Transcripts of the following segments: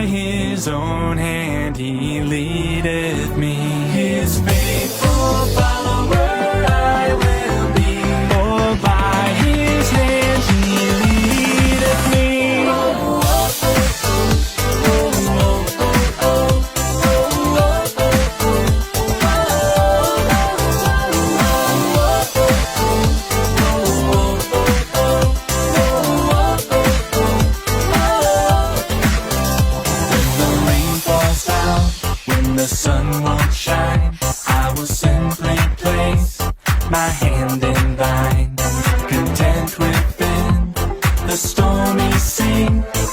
his own hand he leadeth me. His faithful follower I will be. Oh, by his hand he leadeth me. The sun won't shine, I will simply place my hand in thine, content within the stormy sea,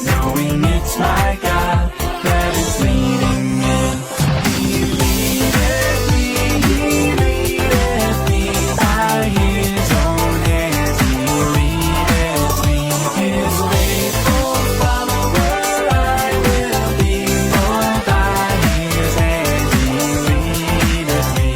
knowing it's my God that is leading me. He leadeth me by his own hands, he leadeth me. His faithful follower I will be, oh, by his hands he leadeth me.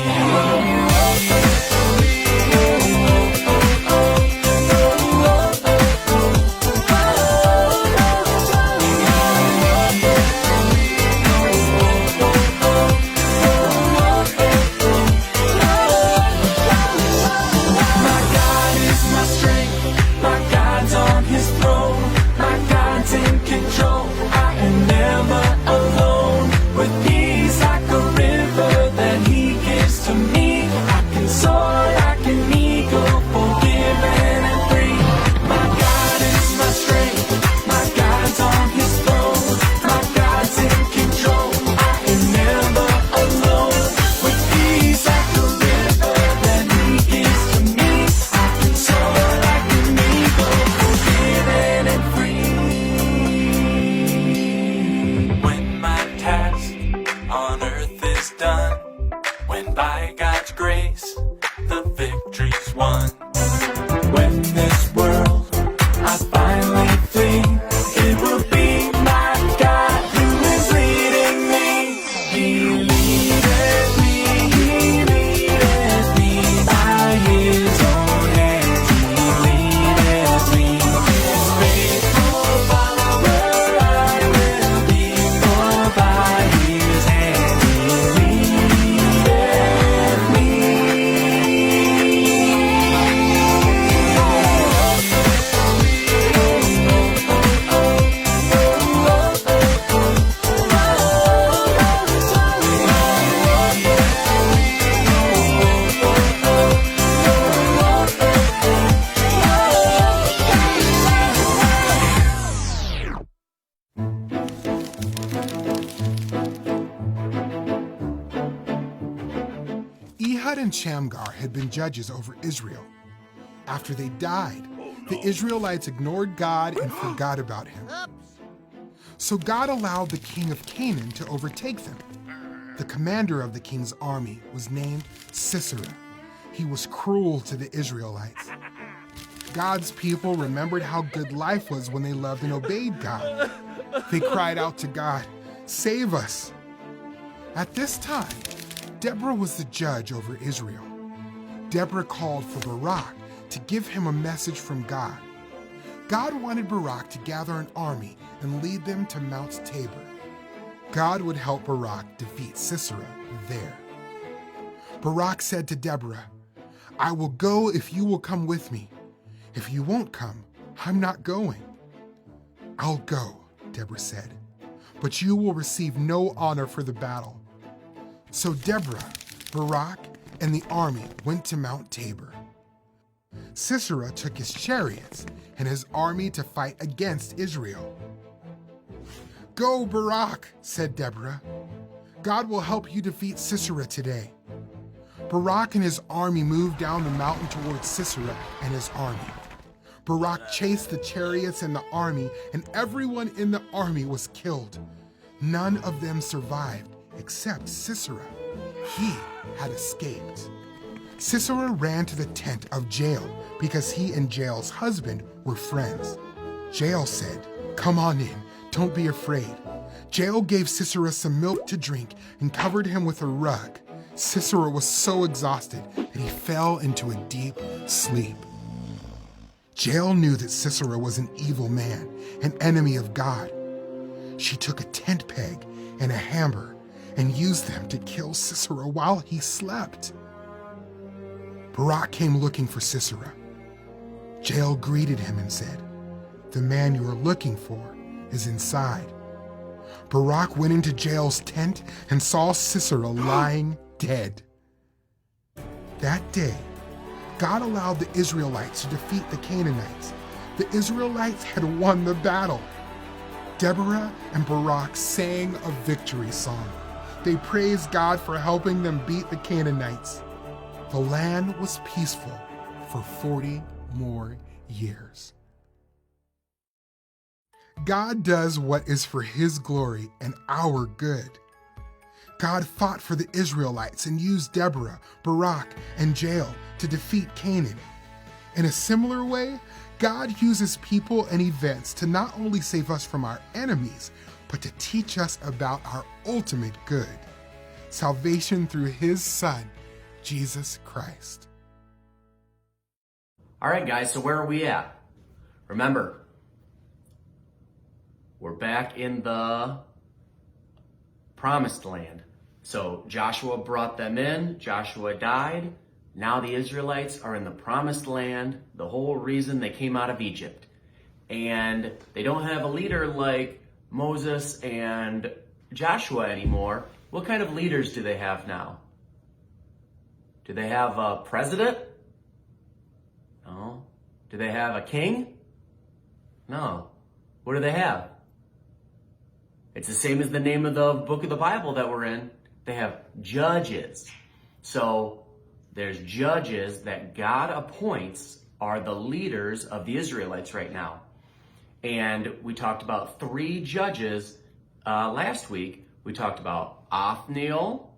My God is my strength, my God's on his throne, my God's in control, I am never alone. With peace like a river that he gives to me, I can soar like an eagle, forgiven and free. My God is my strength, my God's on his throne, my God's in control, I am never alone. With peace like a river that he gives to me, I can soar like an eagle, forgiven and free. When my task on earth is done, when by God's grace the victory's won, when this world I finally flee, it will be my God who is leading me. He leadeth me by his own hands, he leadeth me. His faithful follower I will be, for by his hands he leadeth me. Ehud and Shamgar had been judges over Israel. After they died, the Israelites ignored God and forgot about him. So God allowed the king of Canaan to overtake them. The commander of the king's army was named Sisera. He was cruel to the Israelites. God's people remembered how good life was when they loved and obeyed God. They cried out to God, "Save us." At this time, Deborah was the judge over Israel. Deborah called for Barak to give him a message from God. God wanted Barak to gather an army and lead them to Mount Tabor. God would help Barak defeat Sisera there. Barak said to Deborah, "I will go if you will come with me. If you won't come, I'm not going." "I'll go," Deborah said, "but you will receive no honor for the battle." So Deborah, Barak, and the army went to Mount Tabor. Sisera took his chariots and his army to fight against Israel. "Go, Barak," said Deborah. "God will help you defeat Sisera today." Barak and his army moved down the mountain towards Sisera and his army. Barak chased the chariots and the army, and everyone in the army was killed. None of them survived except Sisera. He had escaped. Sisera ran to the tent of Jael because he and Jael's husband were friends. Jael said, "Come on in, don't be afraid." Jael gave Sisera some milk to drink and covered him with a rug. Sisera was so exhausted that he fell into a deep sleep. Jael knew that Sisera was an evil man, an enemy of God. She took a tent peg and a hammer and used them to kill Sisera while he slept. Barak came looking for Sisera. Jael greeted him and said, "The man you are looking for is inside." Barak went into Jael's tent and saw Sisera lying dead. That day, God allowed the Israelites to defeat the Canaanites. The Israelites had won the battle. Deborah and Barak sang a victory song. They praised God for helping them beat the Canaanites. The land was peaceful for 40 more years. God does what is for His glory and our good. God fought for the Israelites and used Deborah, Barak, and Jael to defeat Canaan. In a similar way, God uses people and events to not only save us from our enemies, but to teach us about our ultimate good, salvation through His Son, Jesus Christ. All right, guys, so where are we at? Remember, we're back in the promised land. So Joshua brought them in, Joshua died. Now the Israelites are in the promised land, the whole reason they came out of Egypt. And they don't have a leader like Moses and Joshua anymore. What kind of leaders do they have now? Do they have a president? No. Do they have a king? No. What do they have? It's the same as the name of the book of the Bible that we're in. They have judges. So there's judges that God appoints are the leaders of the Israelites right now. And we talked about 3 judges last week. We talked about Othniel,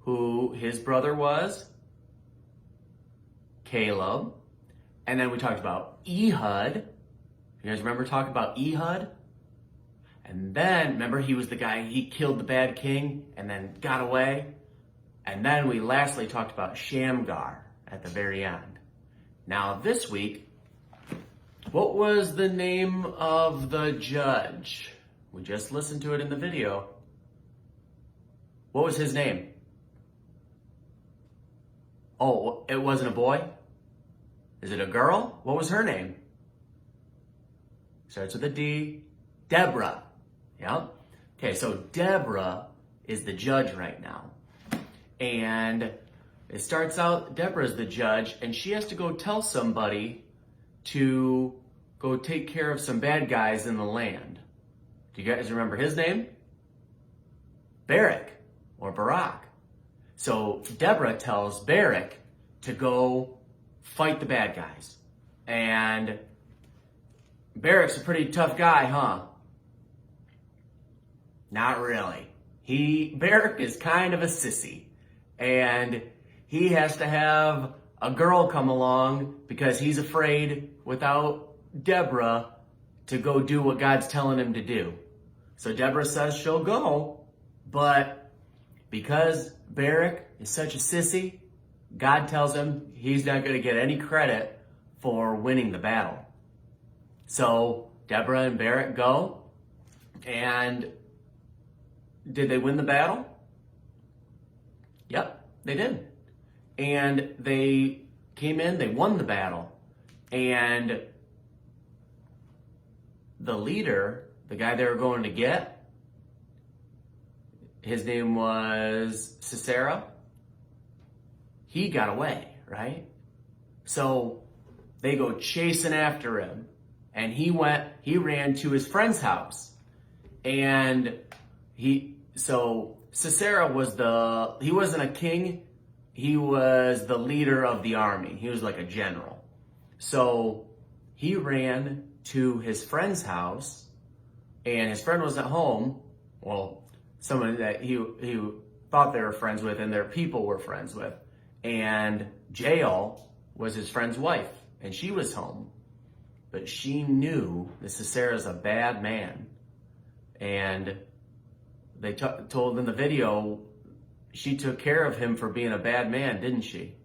who his brother was Caleb. And then we talked about Ehud. You guys remember talking about Ehud? And then, remember, he was the guy, he killed the bad king and then got away. And then we lastly talked about Shamgar at the very end. Now this week, what was the name of the judge? We just listened to it in the video. What was his name? Oh, it wasn't a boy? Is it a girl? What was her name? Starts with a D. Deborah. Yep. Okay, so Deborah is the judge right now. And it starts out, Deborah's the judge, and she has to go tell somebody to go take care of some bad guys in the land. Do you guys remember his name? Barak or Barak. So Deborah tells Barak to go fight the bad guys. And Barak's a pretty tough guy, huh? Not really. Barak is kind of a sissy. And he has to have a girl come along because he's afraid without Deborah to go do what God's telling him to do. So Deborah says she'll go, but because Barak is such a sissy, God tells him he's not going to get any credit for winning the battle. So Deborah and Barak go, and did they win the battle? Yep, they did. And they came in, they won the battle. And the leader, the guy they were going to get, his name was Sisera. He got away, right? So they go chasing after him. And he ran to his friend's house. And so Sisera he wasn't a king, he was the leader of the army. He was like a general. So he ran to his friend's house, and his friend wasn't home. Well, someone that he thought they were friends with and their people were friends with. And Jael was his friend's wife, and she was home. But she knew that Sisera's a bad man. And they told in the video, she took care of him for being a bad man, didn't she?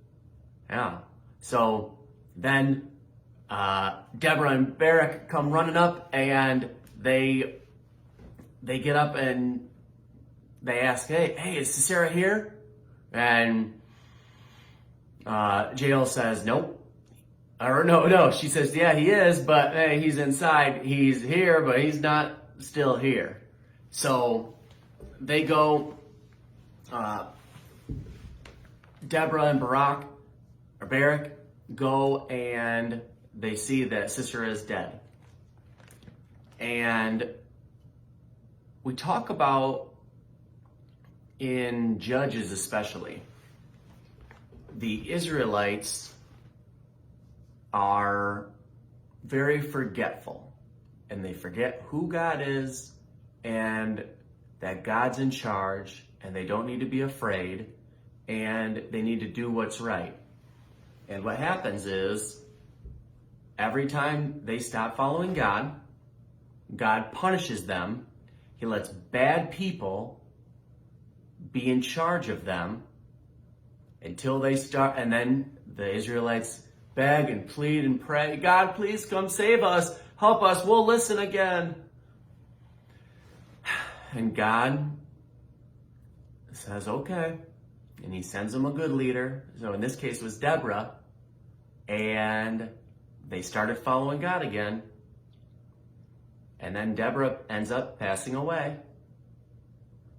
Yeah. So then Deborah and Barak come running up, and they they get up and they ask, hey, is Sisera here? And Jael says, nope. Or no, she says, yeah, he is, but hey, he's inside. He's here, but he's not still here. So they go, Deborah and Barak go and they see that Sisera is dead. And we talk about, in Judges especially, the Israelites are very forgetful, and they forget who God is and that God's in charge, and they don't need to be afraid, and they need to do what's right. And what happens is, every time they stop following God, God punishes them. He lets bad people be in charge of them until they start, and then the Israelites beg and plead and pray, God, please come save us, help us, we'll listen again. And God says, okay, and he sends them a good leader. So in this case it was Deborah, and they started following God again. And then Deborah ends up passing away.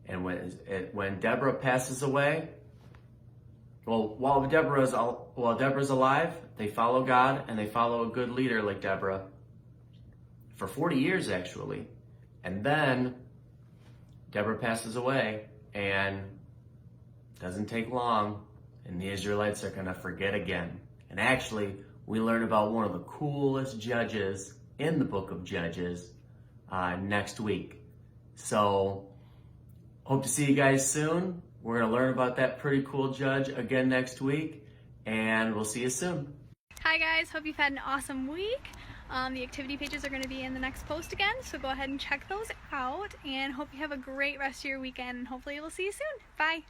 And when Deborah passes away, while Deborah's alive, they follow God and they follow a good leader like Deborah for 40 years actually. And then Deborah passes away, and it doesn't take long, and the Israelites are going to forget again. And actually, we learn about one of the coolest judges in the book of Judges next week. So hope to see you guys soon. We're going to learn about that pretty cool judge again next week, and we'll see you soon. Hi guys, hope you've had an awesome week. The activity pages are going to be in the next post again, so go ahead and check those out, and hope you have a great rest of your weekend, and hopefully we'll see you soon. Bye!